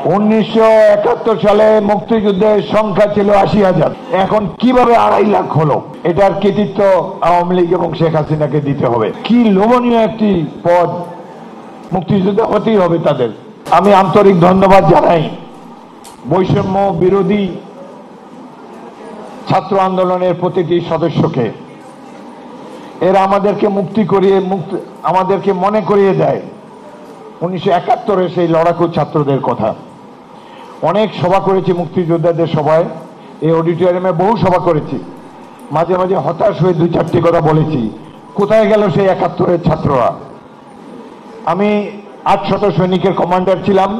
1971 সালে মুক্তিযুদ্ধের সংখ্যা ছিল 80,000, এখন কিভাবে 2.5 লাখ হলো? এটার কৃতিত্ব আওয়ামী লীগ এবং শেখ হাসিনাকে দিতে হবে। কি লোভনীয় একটি পদ, মুক্তিযুদ্ধে হতেই হবে তাদের। আমি আন্তরিক ধন্যবাদ জানাই বৈষম্য বিরোধী ছাত্র আন্দোলনের প্রতিটি সদস্যকে। এরা আমাদেরকে আমাদেরকে মনে করিয়ে দেয় 1971-এর সেই লড়াকু ছাত্রদের কথা। অনেক সভা করেছি মুক্তিযোদ্ধাদের সভায়, এই অডিটোরিয়ামে বহু সভা করেছি। মাঝে মাঝে হতাশ হয়ে 2-4টি কথা বলেছি, কোথায় গেল সেই 71-এর ছাত্ররা? আমি 800 সৈনিকের কমান্ডার ছিলাম,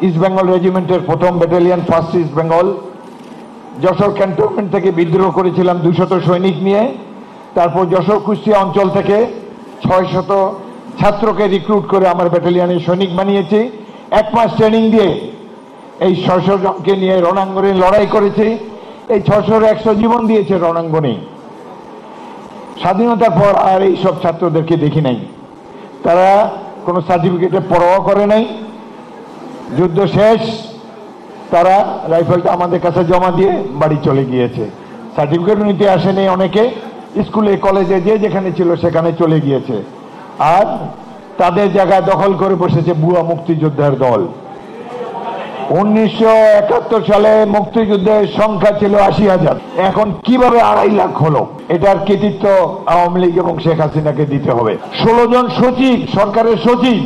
ইস্ট বেঙ্গল রেজিমেন্টের 1ম battalion, 1st east Bengal. Jessore cantonment থেকে বিদ্রোহ করেছিলাম 200 সৈনিক নিয়ে। তারপর যশোর কুষ্টিয়া অঞ্চল থেকে 600 ছাত্রকে রিক্রুট করে আমার ব্যাটালিয়নের সৈনিক বানিয়েছি। 1 মাস ট্রেনিং দিয়ে এই 600 জনকে নিয়ে রণাঙ্গনে লড়াই করেছি। এই 600-100 জীবন দিয়েছে রণাঙ্গনে। স্বাধীনতার পর আর এই সব ছাত্রদেরকে দেখি নাই। তারা কোনো সার্টিফিকেটে পরোয়া করে নাই। যুদ্ধ শেষ, তারা রাইফেলটা আমাদের কাছে জমা দিয়ে বাড়ি চলে গিয়েছে। সার্টিফিকেট নিতে আসেনি, অনেকে স্কুলে কলেজে যে যেখানে ছিল সেখানে চলে গিয়েছে। আর তাদের জায়গায় দখল করে বসেছে ভুয়া মুক্তিযোদ্ধার দল। 1971 সালে মুক্তিযুদ্ধের সংখ্যা ছিল 80,000, এখন কিভাবে 2.5 লাখ হলো? এটার কৃতিত্ব আওয়ামী লীগ এবং শেখ হাসিনাকে দিতে হবে। 16 জন সচিব, সরকারের সচিব,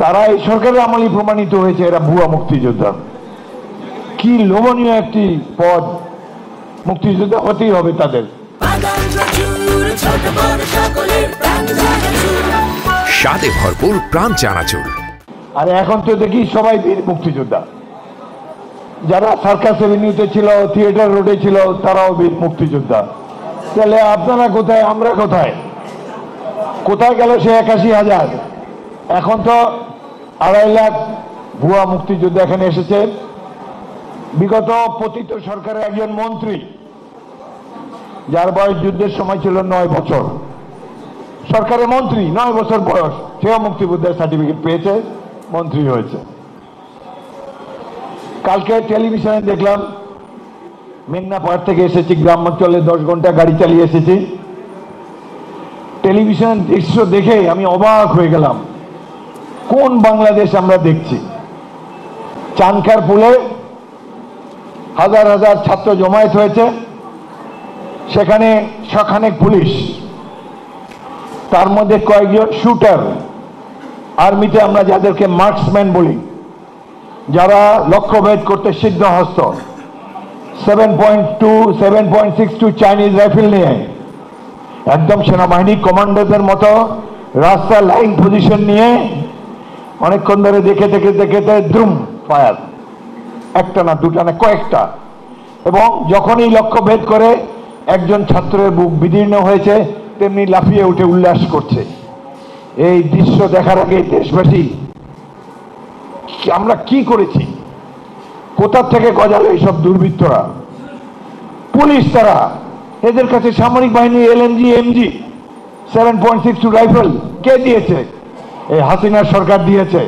তারা এই সরকারের আমলেই প্রমাণিত হয়েছে এরা ভুয়া মুক্তিযোদ্ধা। কি লোভনীয় একটি পদ, মুক্তিযুদ্ধে হতেই হবে তাদের। স্বাদে ভরপুর প্রাণ চানাচুর। আর এখন তো দেখি সবাই বীর মুক্তিযোদ্ধা। যারা সার্কাস এভিনিউতে ছিল, থিয়েটার রোডে ছিল, তারাও বীর মুক্তিযোদ্ধা। তাহলে আপনারা কোথায়, আমরা কোথায়? কোথায় গেল সে 81,000? এখন তো 2.5 লাখ ভুয়া মুক্তিযোদ্ধা এখানে এসেছে। বিগত পতিত সরকারের একজন মন্ত্রী, যার বয়স যুদ্ধের সময় ছিল 9 বছর, সরকারের মন্ত্রী, 9 বছর বয়স, সেও মুক্তিযোদ্ধার সার্টিফিকেট পেয়েছে, মন্ত্রী হয়েছে। কালকে টেলিভিশনে দেখলাম, মেঘনা পাহাড় থেকে এসেছি, গ্রামাঞ্চলে 10 ঘন্টা গাড়ি চালিয়ে এসেছি। টেলিভিশন দৃশ্য দেখে আমি অবাক হয়ে গেলাম, কোন বাংলাদেশ আমরা দেখছি? চানখার পুলে হাজার হাজার ছাত্র জমায়েত হয়েছে, সেখানে শখানেক পুলিশ, তার মধ্যে কয়েকজন শুটার, আর্মিতে আমরা যাদেরকে মার্কসম্যান বলি, যারা লক্ষ্যভেদ করতে সিদ্ধহস্ত, 7.2, 7.62 চাইনিজ রাইফেল নিয়ে একদম সেনাবাহিনী কমান্ডারদের মতো রাস্তার লাইন পজিশন নিয়ে অনেকক্ষণ ধরে দেখে দ্রুম ফায়ার, একটা না দুটা না কয়েকটা। এবং যখনই লক্ষ্যভেদ করে একজন ছাত্রের বুক বিদীর্ণ হয়েছে, তেমনি লাফিয়ে উঠে উল্লাস করছে। এই দৃশ্য দেখার আগে দেশবাসী, আমরা কি করেছি? কোথা থেকে গজালো এইসব দুর্বৃত্তরা? পুলিশ, তারা, এদের কাছে সামরিক বাহিনী LMG, MG, 7.62 রাইফেল কে দিয়েছে? এই হাসিনার সরকার দিয়েছে।